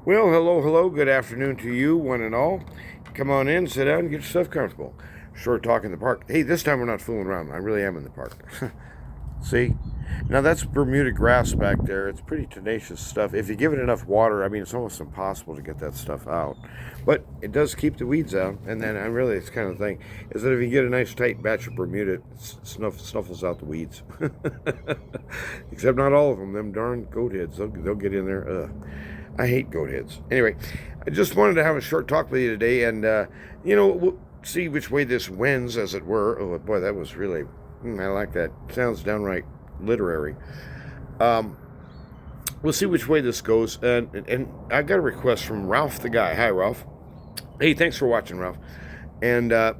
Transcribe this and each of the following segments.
Well, hello, hello. Good afternoon to you, one and all. Come on in, sit down, and get yourself comfortable. Short talk in the park. Hey, this time we're not fooling around. I really am in the park. See? Now that's Bermuda grass back there. It's pretty tenacious stuff. If you give it enough water, I mean, it's almost impossible to get that stuff out. But it does keep the weeds out. And then really, it's kind of thing is that if you get a nice tight batch of Bermuda, it snuffles out the weeds. Except not all of them. Them darn goat heads, they'll get in there. I hate goat heads. Anyway, I just wanted to have a short talk with you today, and we'll see which way this wins, as it were. Oh boy, that was really, I like that. Sounds downright literary. We'll see which way this goes, and I got a request from Ralph the guy. Hi, Ralph. Hey, thanks for watching, Ralph. And I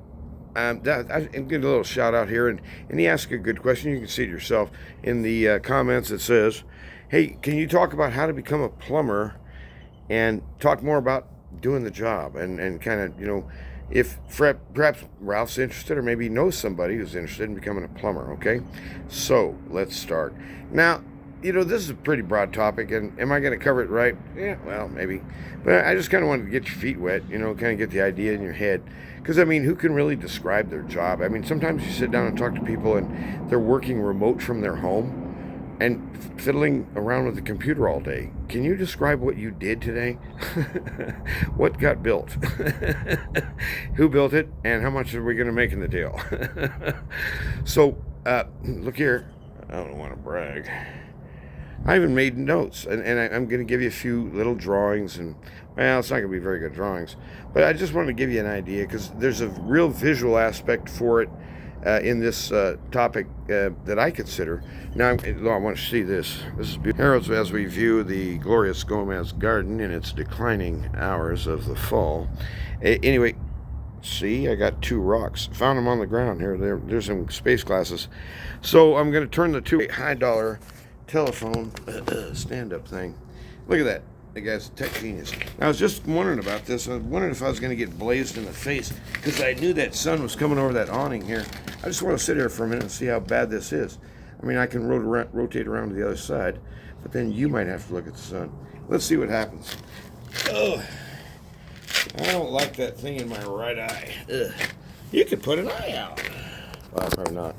give a little shout out here, and he asked a good question. You can see it yourself in the comments. It says, "Hey, can you talk about how to become a plumber?" And talk more about doing the job and kind of, if perhaps Ralph's interested or maybe knows somebody who's interested in becoming a plumber, okay? So, let's start. Now, this is a pretty broad topic, and am I going to cover it right? Yeah, well, maybe. But I just kind of wanted to get your feet wet, kind of get the idea in your head. Because, I mean, who can really describe their job? I mean, sometimes you sit down and talk to people, and they're working remote from their home and fiddling around with the computer all day. Can you describe what you did today? What got built? Who built it? And how much are we going to make in the deal? So, look here. I don't want to brag. I even made notes, and I'm going to give you a few little drawings, and, well, it's not going to be very good drawings, but I just wanted to give you an idea, because there's a real visual aspect for it in this topic that I consider. Now, I want to see this. This is beautiful. As we view the glorious Gomez Garden in its declining hours of the fall. Anyway, see, I got two rocks. Found them on the ground here. There's some space glasses. So I'm going to turn the two high-dollar telephone stand-up thing. Look at that. The guy's a tech genius. I was just wondering about this. I was wondering if I was going to get blazed in the face because I knew that sun was coming over that awning here. I just want to sit here for a minute and see how bad this is. I mean, I can rotate around to the other side, but then you might have to look at the sun. Let's see what happens. Oh, I don't like that thing in my right eye. Ugh. You could put an eye out. Well, probably not.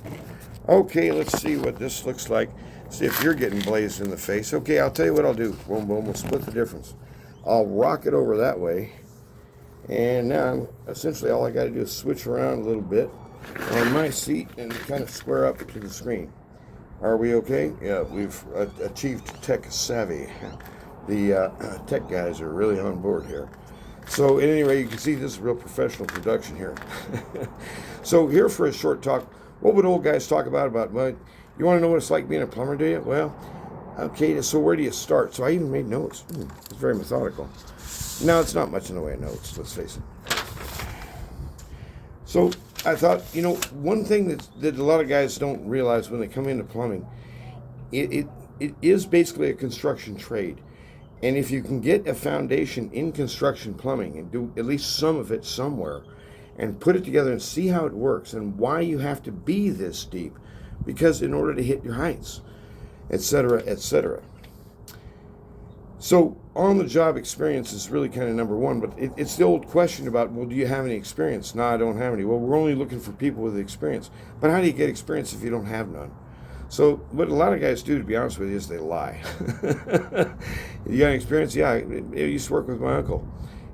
Okay, let's see what this looks like. See if you're getting blazed in the face. Okay, I'll tell you what I'll do. Boom, boom, we'll split the difference. I'll rock it over that way. And now, essentially, all I got to do is switch around a little bit on my seat and kind of square up to the screen. Are we okay? Yeah, we've achieved tech savvy. The tech guys are really on board here. So, at any rate, you can see this is real professional production here. So, here for a short talk. What would old guys talk about? Well, you want to know what it's like being a plumber, do you? Well, okay, so where do you start? So I even made notes. It's very methodical. Now, it's not much in the way of notes, let's face it. So I thought, one thing that a lot of guys don't realize when they come into plumbing, it is basically a construction trade. And if you can get a foundation in construction plumbing and do at least some of it somewhere and put it together and see how it works and why you have to be this deep, because in order to hit your heights, etc., etc. So on-the-job experience is really kind of number one, but it's the old question about, well, do you have any experience? No, I don't have any. Well, we're only looking for people with experience. But how do you get experience if you don't have none? So what a lot of guys do, to be honest with you, is they lie. You got any experience? Yeah, I used to work with my uncle.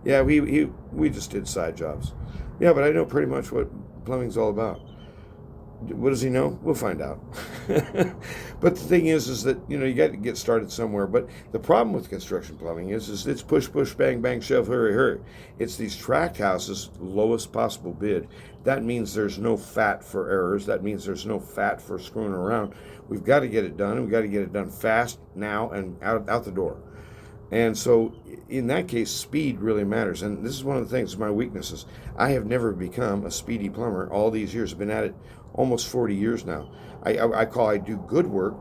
Yeah, we just did side jobs. Yeah, but I know pretty much what plumbing's all about. What does he know? We'll find out. But the thing is that, you got to get started somewhere. But the problem with construction plumbing is it's push, push, bang, bang, shove, hurry, hurry. It's these tract houses, lowest possible bid. That means there's no fat for errors. That means there's no fat for screwing around. We've got to get it done. We've got to get it done fast, now, and out the door. And so in that case, speed really matters. And this is one of the things, my weaknesses. I have never become a speedy plumber all these years. I've been at it almost 40 years now. I do good work.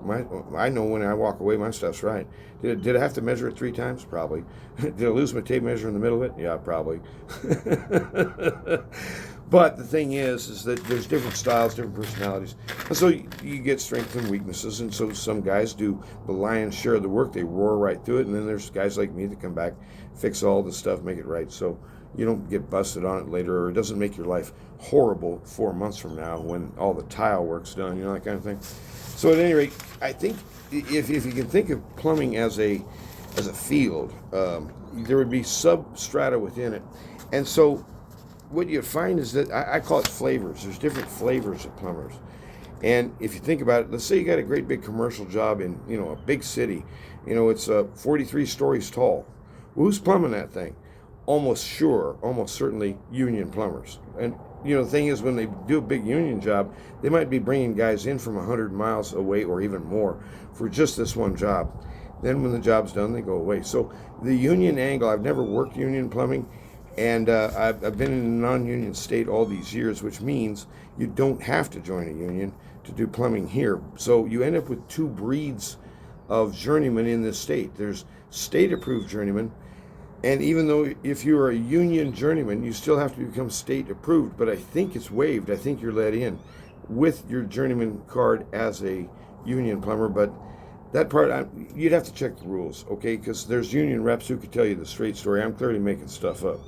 I know when I walk away, my stuff's right. Did I have to measure it 3 times? Probably. Did I lose my tape measure in the middle of it? Yeah, probably. But the thing is that there's different styles, different personalities, and so you get strengths and weaknesses. And so some guys do the lion's share of the work; they roar right through it, and then there's guys like me that come back, fix all the stuff, make it right, so you don't get busted on it later, or it doesn't make your life horrible 4 months from now when all the tile work's done, that kind of thing. So at any rate, I think if you can think of plumbing as a field, there would be substrata within it, and so what you find is that I call it flavors. There's different flavors of plumbers. And if you think about it, let's say you got a great big commercial job in, a big city. It's 43 stories tall. Well, who's plumbing that thing? Almost certainly union plumbers. And, the thing is, when they do a big union job, they might be bringing guys in from 100 miles away or even more for just this one job. Then when the job's done, they go away. So the union angle, I've never worked union plumbing. And I've been in a non-union state all these years, which means you don't have to join a union to do plumbing here. So you end up with two breeds of journeymen in this state. There's state-approved journeymen, and even though if you're a union journeyman, you still have to become state-approved, but I think it's waived. I think you're let in with your journeyman card as a union plumber, but that part, you'd have to check the rules, okay? Because there's union reps who could tell you the straight story. I'm clearly making stuff up.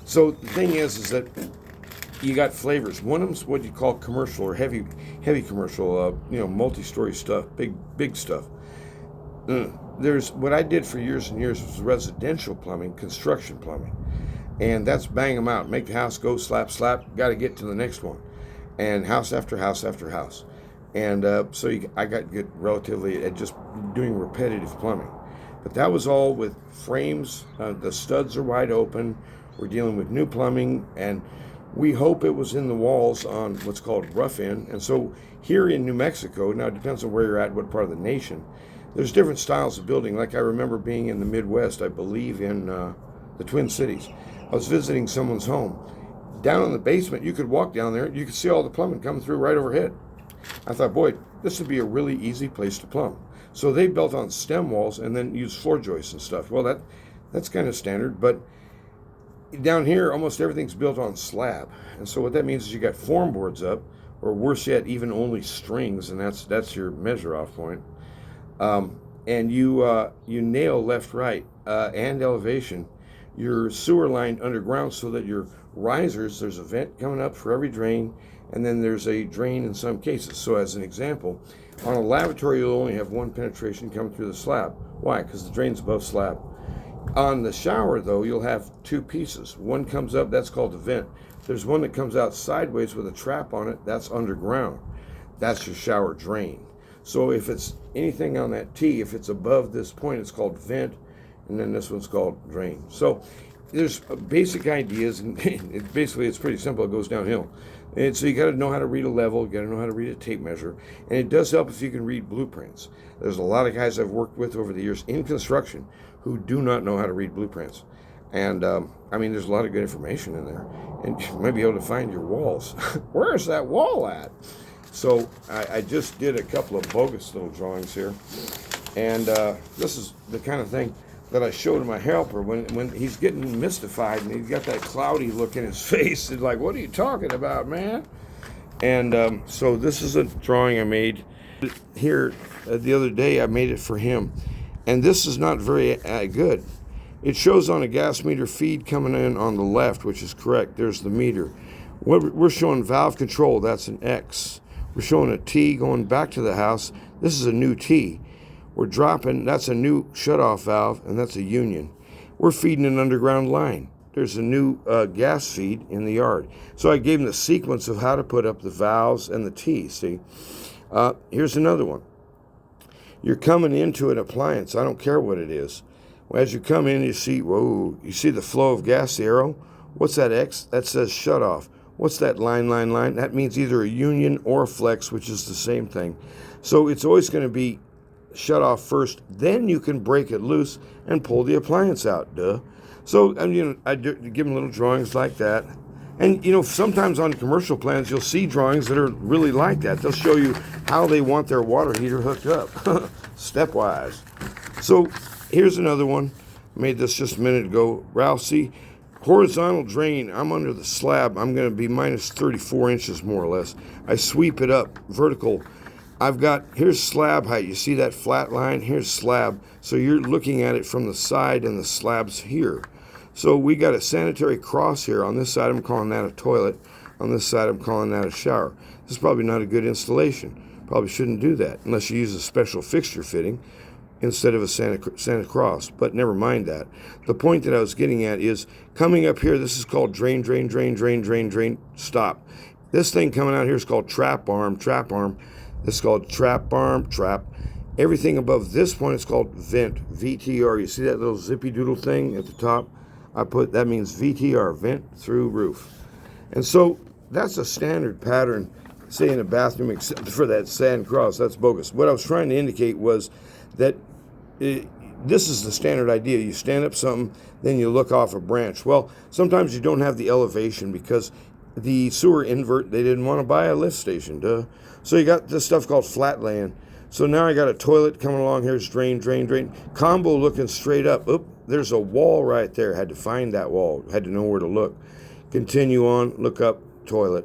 So the thing is that you got flavors. One of them's what you call commercial or heavy commercial, multi-story stuff, big stuff. There's what I did for years and years was residential plumbing, construction plumbing, and that's bang them out, make the house go slap, got to get to the next one, and house after house after house, and I got good relatively at just doing repetitive plumbing, but that was all with frames. The studs are wide open. We're dealing with new plumbing, and we hope it was in the walls on what's called rough-in. And so here in New Mexico, now it depends on where you're at, what part of the nation, there's different styles of building. Like I remember being in the Midwest, I believe in the Twin Cities. I was visiting someone's home. Down in the basement, you could walk down there, you could see all the plumbing coming through right overhead. I thought, boy, this would be a really easy place to plumb. So they built on stem walls and then used floor joists and stuff. Well, that's kind of standard, but down here, almost everything's built on slab. And so what that means is you got form boards up, or worse yet, even only strings, and that's your measure off point. And you nail left, right, and elevation, your sewer line underground so that your risers, there's a vent coming up for every drain, and then there's a drain in some cases. So as an example, on a lavatory, you'll only have one penetration coming through the slab. Why? Because the drain's above slab. On the shower, though, you'll have two pieces. One comes up, that's called a vent. There's one that comes out sideways with a trap on it, that's underground. That's your shower drain. So if it's anything on that T, if it's above this point, it's called vent, and then this one's called drain. So there's basic ideas, and it's pretty simple. It goes downhill. And so you got to know how to read a level, you got to know how to read a tape measure, and it does help if you can read blueprints. There's a lot of guys I've worked with over the years in construction who do not know how to read blueprints. And there's a lot of good information in there, and you might be able to find your walls. Where is that wall at? So I just did a couple of bogus little drawings here, and this is the kind of thing that I showed to my helper when he's getting mystified and he's got that cloudy look in his face. He's like, "What are you talking about, man?" And so this is a drawing I made here the other day. I made it for him, and this is not very good. It shows on a gas meter feed coming in on the left, which is correct. There's the meter. We're showing valve control. That's an X. We're showing a T going back to the house. This is a new T. We're dropping, that's a new shutoff valve, and that's a union. We're feeding an underground line. There's a new gas feed in the yard. So I gave him the sequence of how to put up the valves and the T, see? Here's another one. You're coming into an appliance. I don't care what it is. Well, as you come in, you see, whoa, you see the flow of gas, the arrow? What's that X? That says shutoff. What's that line? That means either a union or a flex, which is the same thing. So it's always going to be shut off first, then you can break it loose and pull the appliance out, duh. So, I give them little drawings like that. And, sometimes on commercial plans, you'll see drawings that are really like that. They'll show you how they want their water heater hooked up, stepwise. So, here's another one. Made this just a minute ago. Ralph, see, Horizontal drain, I'm under the slab. I'm going to be minus 34 inches more or less. I sweep it up. Vertical, I've got, here's slab height. You see that flat line? Here's slab. So you're looking at it from the side and the slab's here. So we got a sanitary cross here. On this side, I'm calling that a toilet. On this side, I'm calling that a shower. This is probably not a good installation. Probably shouldn't do that unless you use a special fixture fitting instead of a Santa Cross, but never mind that. The point that I was getting at is coming up here, this is called drain, drain, drain, drain, drain, drain, stop. This thing coming out here is called trap arm, trap arm. This is called trap arm, trap. Everything above this point is called vent, VTR. You see that little zippy doodle thing at the top? That means VTR, vent through roof. And so that's a standard pattern, say in a bathroom, except for that Santa Cross. That's bogus. What I was trying to indicate was that this is the standard idea. You stand up something, then you look off a branch. Well, sometimes you don't have the elevation because the sewer invert, they didn't want to buy a lift station, duh. So you got this stuff called flat laying. So now I got a toilet coming along. Here's drain, drain, drain. Combo looking straight up. Oop, there's a wall right there. Had to find that wall. Had to know where to look. Continue on, look up, toilet.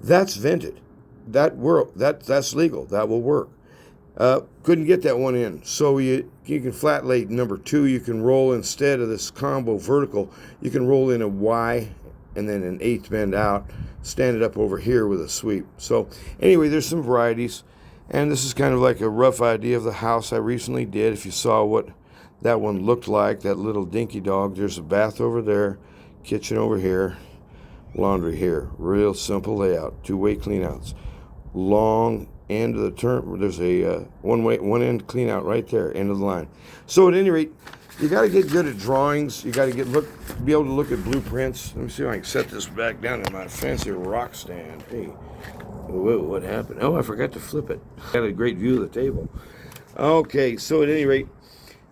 That's vented. That's legal. That will work. Couldn't get that one in. So you can flat lay number 2. You can roll, instead of this combo vertical, you can roll in a Y and then an 1/8 bend out, stand it up over here with a sweep. So anyway, there's some varieties. And this is kind of like a rough idea of the house I recently did. If you saw what that one looked like, that little dinky dog, there's a bath over there, kitchen over here, laundry here. Real simple layout, 2-way cleanouts. Long end of the term, there's a one end clean out right there, end of the line. So at any rate, you got to get good at drawings. You got to be able to look at blueprints. Let me see if I can set this back down in my fancy rock stand. Hey, whoa, what happened? Oh, I forgot to flip it. Got a great view of the table. Okay, so at any rate,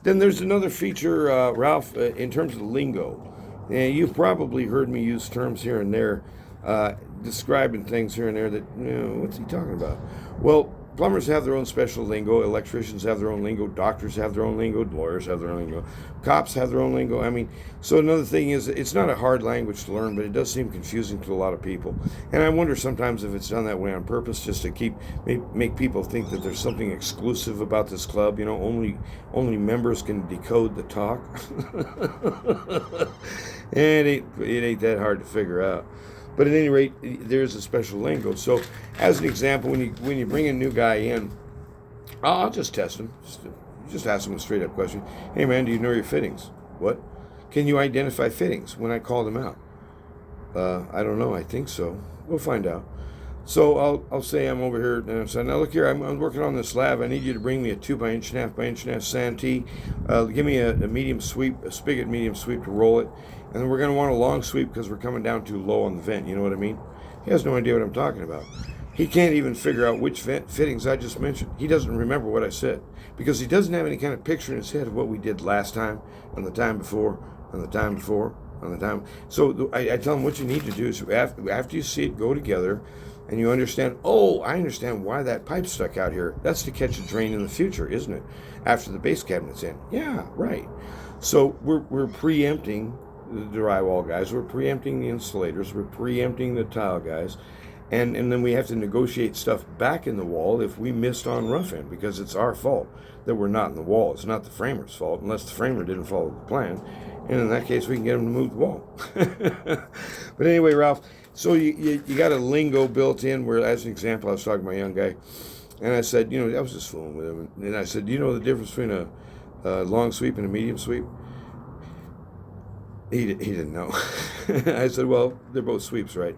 then there's another feature, Ralph, in terms of the lingo. And you've probably heard me use terms here and there, describing things here and there that, what's he talking about? Well, plumbers have their own special lingo, electricians have their own lingo, doctors have their own lingo, lawyers have their own lingo, cops have their own lingo. I mean, so another thing is, it's not a hard language to learn, but it does seem confusing to a lot of people. And I wonder sometimes if it's done that way on purpose, just to make people think that there's something exclusive about this club. Only members can decode the talk. And it ain't that hard to figure out. But at any rate, there's a special lingo. So, as an example, when you bring a new guy in, I'll just test him. Just ask him a straight up question. Hey man, do you know your fittings? What? Can you identify fittings when I call them out? I don't know. I think so. We'll find out. So I'll say I'm over here and I'm saying, now look here, I'm working on this slab. I need you to bring me a 2 inch and a half Santee. Give me a medium sweep, a spigot medium sweep to roll it. And then we're going to want a long sweep because we're coming down too low on the vent. You know what I mean? He has no idea what I'm talking about. He can't even figure out which vent fittings I just mentioned. He doesn't remember what I said because he doesn't have any kind of picture in his head of what we did last time, and the time before, and the time before, and the time. So I tell him what you need to do is after you see it go together, and you understand, I understand why that pipe stuck out here. That's to catch a drain in the future, isn't it? After the base cabinet's in. Yeah, right. So we're preempting the drywall guys, we're preempting the insulators, we're preempting the tile guys, and then we have to negotiate stuff back in the wall if we missed on rough end, because it's our fault that we're not in the wall. It's not the framer's fault unless the framer didn't follow the plan, and in that case we can get him to move the wall. But anyway, Ralph, so you got a lingo built in where, as an example, I was talking to my young guy, and I said, I was just fooling with him, and I said, do you know the difference between a long sweep and a medium sweep? He didn't know. I said, well, they're both sweeps, right?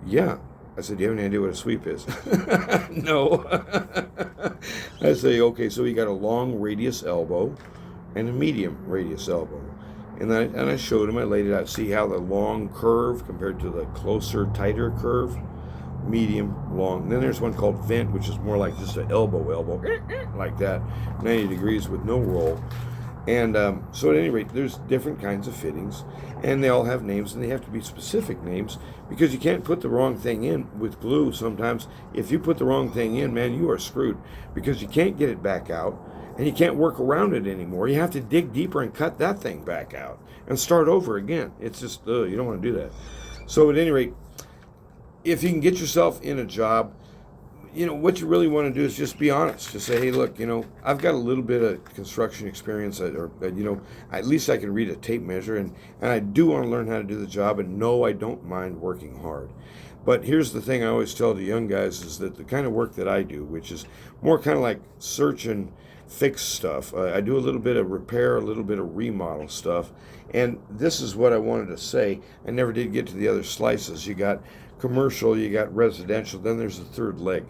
Yeah. I said, do you have any idea what a sweep is? No. I say, okay, so you got a long radius elbow and a medium radius elbow. And I showed him, I laid it out, see how the long curve compared to the closer, tighter curve, medium, long. Then there's one called vent, which is more like just an elbow, like that, 90 degrees with no roll. And so at any rate, there's different kinds of fittings, and they all have names, and they have to be specific names because you can't put the wrong thing in with glue. Sometimes if you put the wrong thing in, man, you are screwed because you can't get it back out, and you can't work around it anymore. You have to dig deeper and cut that thing back out and start over again. It's just, you don't want to do that. So at any rate, if you can get yourself in a job, what you really want to do is just be honest. Just say, hey, look, I've got a little bit of construction experience, or at least I can read a tape measure, and I do want to learn how to do the job, and no, I don't mind working hard. But here's the thing I always tell the young guys is that the kind of work that I do, which is more kind of like search and fix stuff, I do a little bit of repair, a little bit of remodel stuff, and this is what I wanted to say. I never did get to the other slices. You got commercial, you got residential, then there's a third leg,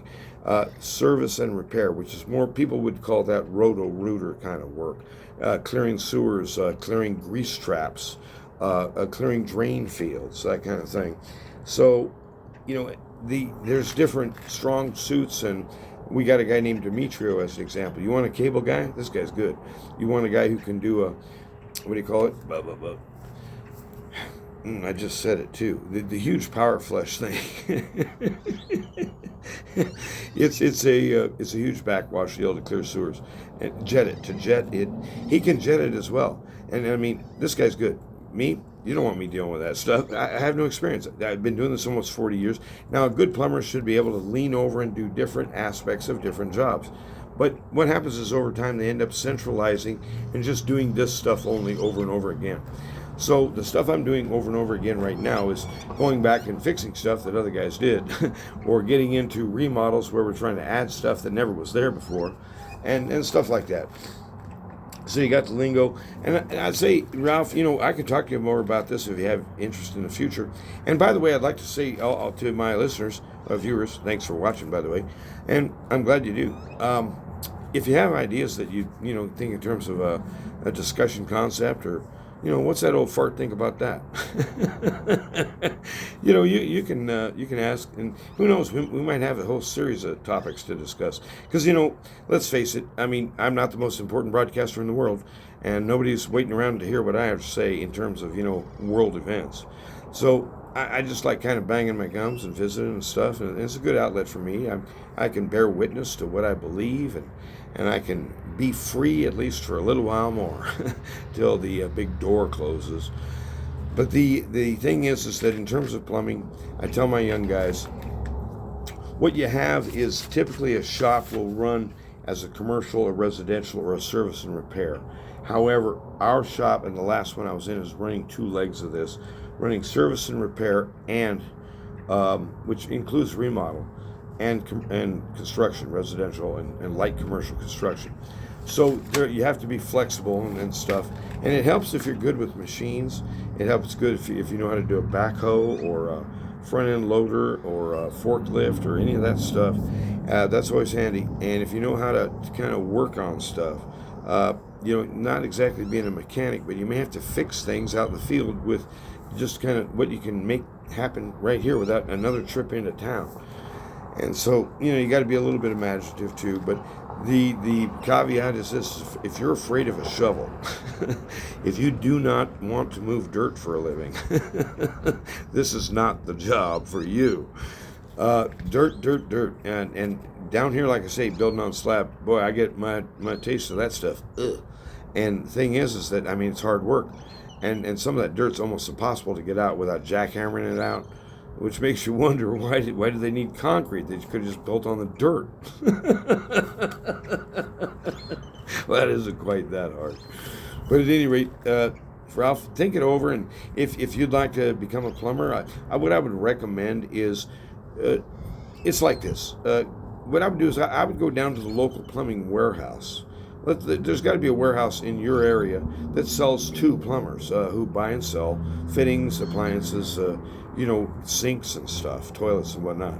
service and repair, which is more, people would call that roto-rooter kind of work, clearing sewers, clearing grease traps, clearing drain fields, that kind of thing. So, there's different strong suits, and we got a guy named Demetrio as an example. You want a cable guy? This guy's good. You want a guy who can do what do you call it? Blah, blah, blah. I just said it too. The huge power flush thing. it's a huge backwash deal to clear sewers and jet it. He can jet it as well. And I mean, this guy's good. Me, you don't want me dealing with that stuff. I have no experience. I've been doing this almost 40 years. Now, a good plumber should be able to lean over and do different aspects of different jobs. But what happens is over time they end up centralizing and just doing this stuff only over and over again. So the stuff I'm doing over and over again right now is going back and fixing stuff that other guys did, or getting into remodels where we're trying to add stuff that never was there before, and stuff like that. So you got the lingo, and I'd say, Ralph, I could talk to you more about this if you have interest in the future. And by the way, I'd like to say to my listeners, viewers, thanks for watching, by the way, and I'm glad you do. If you have ideas that you think in terms of a discussion concept, or what's that old fart think about that? You can ask, and who knows, we might have a whole series of topics to discuss. Because let's face it, I mean, I'm not the most important broadcaster in the world, and nobody's waiting around to hear what I have to say in terms of world events. So I just like kind of banging my gums and visiting and stuff, and it's a good outlet for me. I can bear witness to what I believe, and I can be free at least for a little while more till the big door closes. But the thing is that in terms of plumbing, I tell my young guys, what you have is typically a shop will run as a commercial, a residential, or a service and repair. However, our shop, and the last one I was in, is running two legs of this, running service and repair, and which includes remodel and construction, residential and light commercial construction. So you have to be flexible and stuff, and it helps if you're good with machines. It helps good if you know how to do a backhoe or a front end loader or a forklift or any of that stuff. That's always handy. And if you know how to kind of work on stuff, not exactly being a mechanic, but you may have to fix things out in the field with just kind of what you can make happen right here without another trip into town. And so, you got to be a little bit imaginative too. But the caveat is this: if you're afraid of a shovel, if you do not want to move dirt for a living, this is not the job for you. Dirt, and down here, like I say, building on slab. Boy, I get my taste of that stuff. Ugh. And the thing is that it's hard work, and some of that dirt's almost impossible to get out without jackhammering it out. Which makes you wonder, why do they need concrete? They could have just built on the dirt. Well, that isn't quite that hard. But at any rate, Ralph, think it over, and if you'd like to become a plumber, what I would recommend is, it's like this. What I would do is I would go down to the local plumbing warehouse. There's got to be a warehouse in your area that sells to plumbers who buy and sell fittings, appliances, sinks and stuff, toilets and whatnot.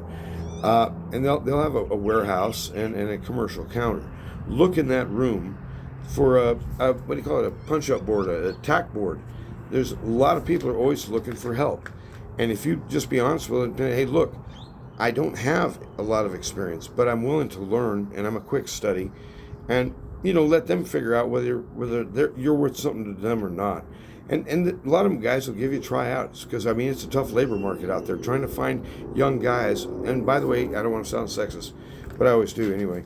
And they'll have a warehouse and a commercial counter. Look in that room for a what do you call it? A punch-up board, a tack board. There's a lot of people are always looking for help. And if you just be honest with them, hey, look, I don't have a lot of experience, but I'm willing to learn, and I'm a quick study. And let them figure out whether you're worth something to them or not. And a lot of them guys will give you tryouts because I mean it's a tough labor market out there trying to find young guys. And by the way, I don't want to sound sexist, but I always do anyway.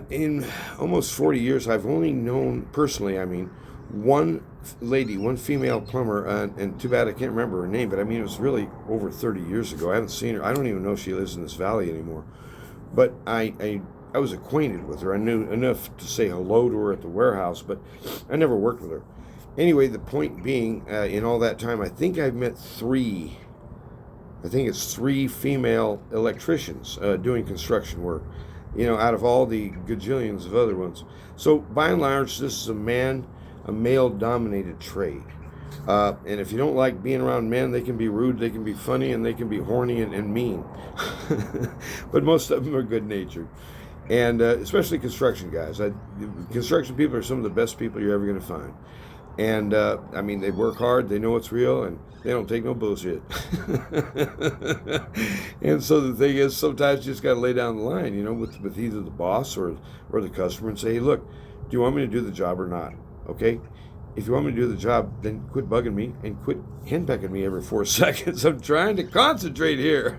In almost 40 years, I've only known personally, I mean, one lady, one female plumber, and too bad I can't remember her name, but I mean, it was really over 30 years ago. I haven't seen her. I don't even know if she lives in this valley anymore. But I was acquainted with her. I knew enough to say hello to her at the warehouse, but I never worked with her. Anyway, the point being, in all that time, I think I've met I think it's three female electricians doing construction work, out of all the gajillions of other ones. So by and large, this is a male-dominated trade. And if you don't like being around men, they can be rude, they can be funny, and they can be horny and mean. But most of them are good-natured. And especially construction guys. Construction people are some of the best people you're ever going to find. And I mean, they work hard, they know it's real, and they don't take no bullshit. And so the thing is, sometimes you just got to lay down the line, with either the boss or the customer and say, hey, look, do you want me to do the job or not? Okay? If you want me to do the job, then quit bugging me and quit henpecking me every 4 seconds. I'm trying to concentrate here.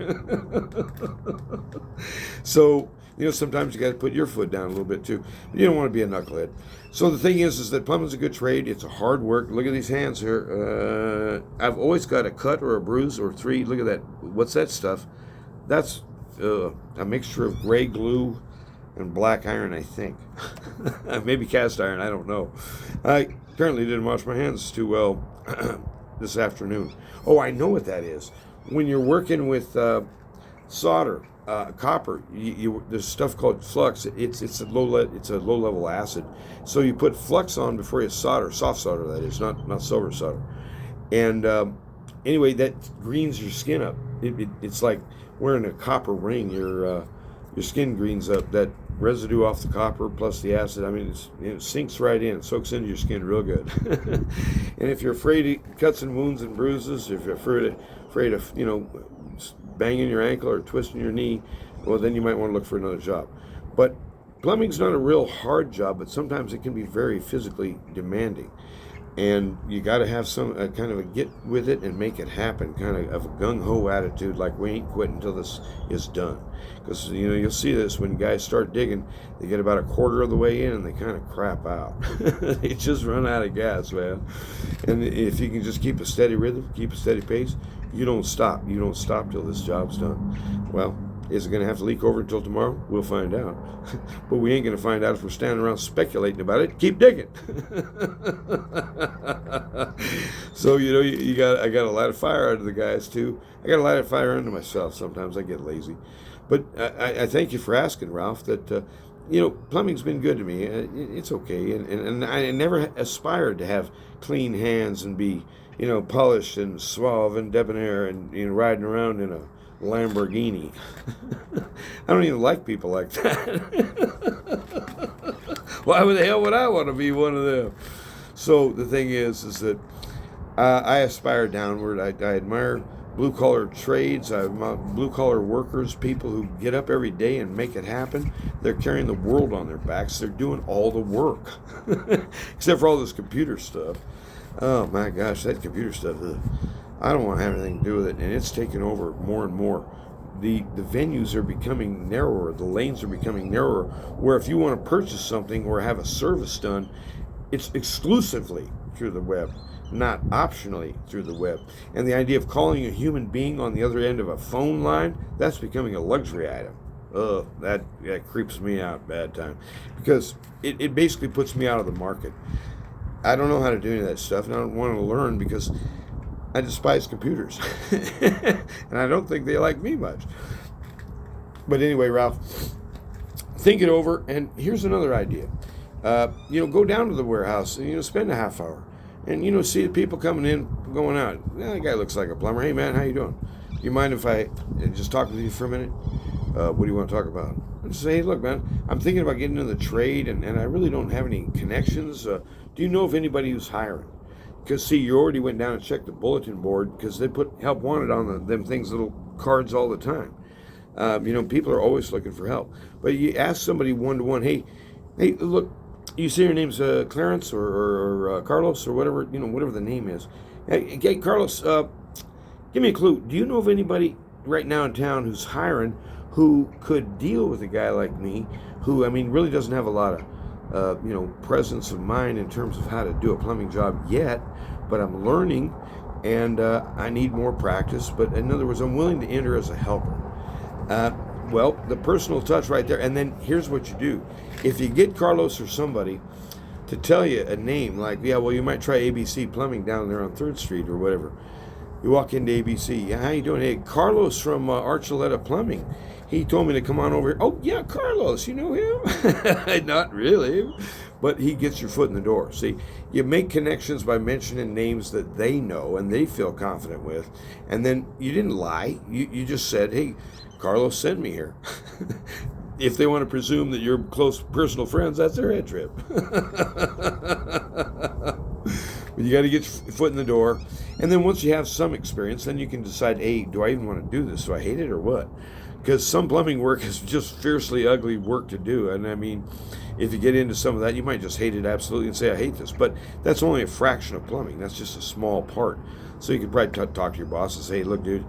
So, sometimes you got to put your foot down a little bit too. You don't want to be a knucklehead. So the thing is that plumbing's a good trade. It's a hard work. Look at these hands here. I've always got a cut or a bruise or three. Look at that. What's that stuff? That's a mixture of gray glue and black iron, I think. Maybe cast iron. I don't know. I apparently didn't wash my hands too well this afternoon. Oh, I know what that is. When you're working with solder, copper, there's stuff called flux. It's a low level acid. So you put flux on before you solder, soft solder that is, not silver solder. And anyway, that greens your skin up. It's like wearing a copper ring. Your skin greens up. That residue off the copper plus the acid. I mean, it sinks right in. It soaks into your skin real good. And if you're afraid of cuts and wounds and bruises, if you're afraid of banging your ankle or twisting your knee, well, then you might want to look for another job. But plumbing's not a real hard job, but sometimes it can be very physically demanding. And you got to have some kind of a get with it and make it happen, kind of a gung-ho attitude, like we ain't quitting until this is done. Because, you'll see this when guys start digging, they get about a quarter of the way in and they kind of crap out. They just run out of gas, man. And if you can just keep a steady rhythm, keep a steady pace, you don't stop. You don't stop till this job's done. Well, is it going to have to leak over until tomorrow? We'll find out. But we ain't going to find out if we're standing around speculating about it. Keep digging. So, I got a lot of fire out of the guys, too. I got a lot of fire under myself. Sometimes I get lazy. But I thank you for asking, Ralph, that, plumbing's been good to me. It's okay. And I never aspired to have clean hands and be, polished and suave and debonair and, riding around in a Lamborghini. I don't even like people like that. Why the hell would I want to be one of them? So the thing is that I aspire downward. I admire blue-collar trades. I admire blue-collar workers, people who get up every day and make it happen. They're carrying the world on their backs. They're doing all the work, except for all this computer stuff. Oh my gosh, that computer stuff. I don't want to have anything to do with it, and it's taking over more and more. The venues are becoming narrower, the lanes are becoming narrower, where if you want to purchase something or have a service done, it's exclusively through the web, not optionally through the web. And the idea of calling a human being on the other end of a phone line, that's becoming a luxury item. That creeps me out bad time, because it basically puts me out of the market. I don't know how to do any of that stuff, and I don't want to learn because I despise computers. And I don't think they like me much. But anyway, Ralph, think it over, and here's another idea. Go down to the warehouse and, spend a half hour. And, see the people coming in, going out. That guy looks like a plumber. Hey, man, how you doing? Do you mind if I just talk with you for a minute? What do you want to talk about? And say, hey, look, man, I'm thinking about getting into the trade, and I really don't have any connections. Do you know of anybody who's hiring? Because, see, you already went down and checked the bulletin board because they put help wanted on them things, little cards all the time. People are always looking for help. But you ask somebody one-to-one, hey, Hey, look, you say your name's Clarence or Carlos or whatever, whatever the name is. Hey, Carlos, give me a clue. Do you know of anybody right now in town who's hiring who could deal with a guy like me, who, I mean, really doesn't have a lot of, presence of mind in terms of how to do a plumbing job yet, but I'm learning and I need more practice. But in other words, I'm willing to enter as a helper. Uh, well, the personal touch right there. And then here's what you do. If you get Carlos or somebody to tell you a name, like, yeah, well, you might try ABC Plumbing down there on 3rd Street or whatever. You walk into ABC. Yeah, how you doing? Hey, Carlos from Archuleta Plumbing. He told me to come on over here. Oh, yeah, Carlos. You know him? Not really. But he gets your foot in the door. See, you make connections by mentioning names that they know and they feel confident with. And then you didn't lie. You just said, hey, Carlos sent me here. If they want to presume that you're close personal friends, that's their head trip. But you got to get your foot in the door. And then once you have some experience, then you can decide, hey, do I even want to do this? Do I hate it or what? Because some plumbing work is just fiercely ugly work to do. And I mean, if you get into some of that, you might just hate it absolutely and say, I hate this. But that's only a fraction of plumbing. That's just a small part. So you could probably talk to your boss and say, hey, look, dude,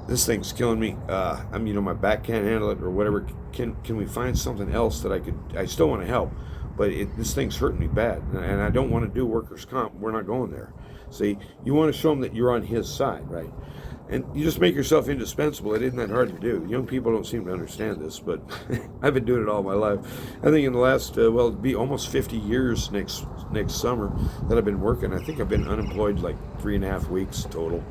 this thing's killing me. My back can't handle it or whatever. Can we find something else that I still want to help, but this thing's hurting me bad, and I don't want to do workers' comp. We're not going there. See, you want to show him that you're on his side, right? And you just make yourself indispensable. It isn't that hard to do. Young people don't seem to understand this, but I've been doing it all my life. I think in the last, it'll be almost 50 years next summer that I've been working. I think I've been unemployed like 3.5 weeks total.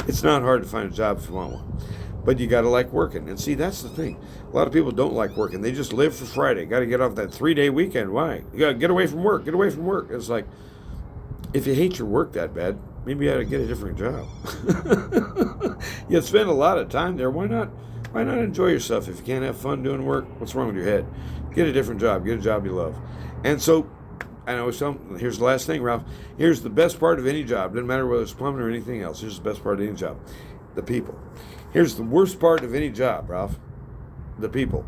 It's not hard to find a job if you want one, but you got to like working. And see, that's the thing. A lot of people don't like working. They just live for Friday. Got to get off that 3-day weekend. Why? You got to get away from work. Get away from work. It's like, if you hate your work that bad, maybe you ought to get a different job. You spend a lot of time there. Why not enjoy yourself? If you can't have fun doing work, what's wrong with your head? Get a different job. Get a job you love. And so, I know here's the last thing, Ralph. Here's the best part of any job. Doesn't matter whether it's plumbing or anything else. Here's the best part of any job. The people. Here's the worst part of any job, Ralph. The people.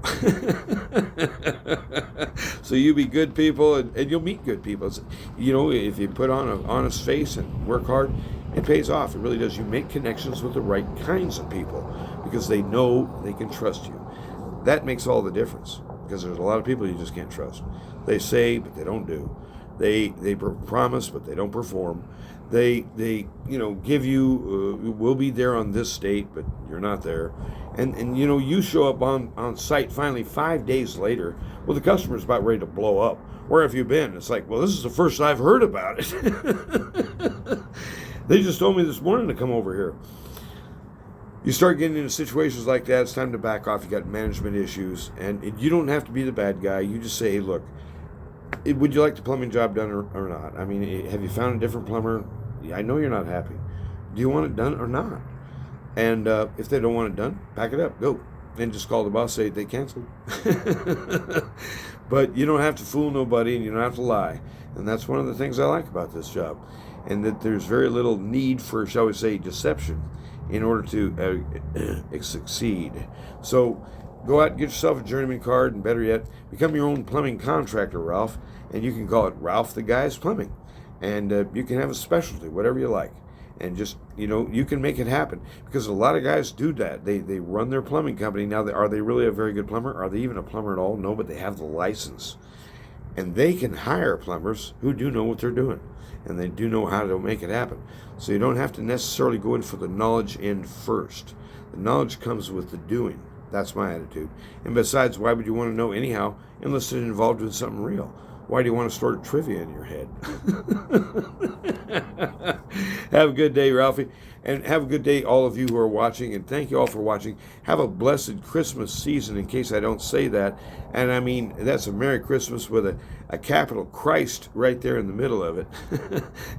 So you be good people and you'll meet good people. If you put on an honest face and work hard, it pays off. It really does. You make connections with the right kinds of people because they know they can trust you. That makes all the difference because there's a lot of people you just can't trust. They say, but they don't do. They promise, but they don't perform. They give you, we'll be there on this date, but you're not there. And you show up on site finally 5 days later. Well, the customer's about ready to blow up. Where have you been? It's like, well, this is the first I've heard about it. They just told me this morning to come over here. You start getting into situations like that, it's time to back off. You got management issues, and you don't have to be the bad guy. You just say, hey, look, would you like the plumbing job done or not? I mean, have you found a different plumber? I know you're not happy. Do you want it done or not? And if they don't want it done, pack it up, go. And just call the boss, say they canceled. But you don't have to fool nobody and you don't have to lie. And that's one of the things I like about this job. And that there's very little need for, shall we say, deception in order to succeed. So go out and get yourself a journeyman card, and better yet, become your own plumbing contractor, Ralph. And you can call it Ralph the Guy's Plumbing. And you can have a specialty, whatever you like. And just, you can make it happen. Because a lot of guys do that. They run their plumbing company. Now, are they really a very good plumber? Are they even a plumber at all? No, but they have the license. And they can hire plumbers who do know what they're doing. And they do know how to make it happen. So you don't have to necessarily go in for the knowledge end first. The knowledge comes with the doing. That's my attitude. And besides, why would you want to know anyhow unless it's involved with something real? Why do you want to store trivia in your head? Have a good day, Ralphie. And have a good day, all of you who are watching. And thank you all for watching. Have a blessed Christmas season, in case I don't say that. And I mean, that's a Merry Christmas with a capital Christ right there in the middle of it.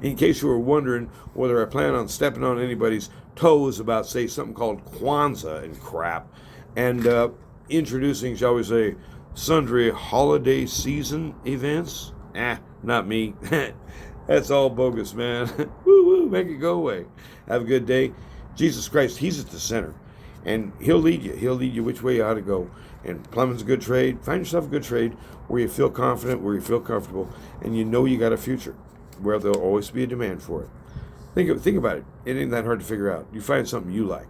In case you were wondering whether I plan on stepping on anybody's toes about, say, something called Kwanzaa and crap. And introducing, shall we say, sundry holiday season events. Not me. That's all bogus, man. Woo, make it go away. Have a good day. Jesus Christ, He's at the center. and he'll lead you. He'll lead you which way you ought to go. And plumbing's a good trade. Find yourself a good trade where you feel confident, where you feel comfortable, and you know you got a future, where there'll always be a demand for it. Think about it. It ain't that hard to figure out. You find something you like.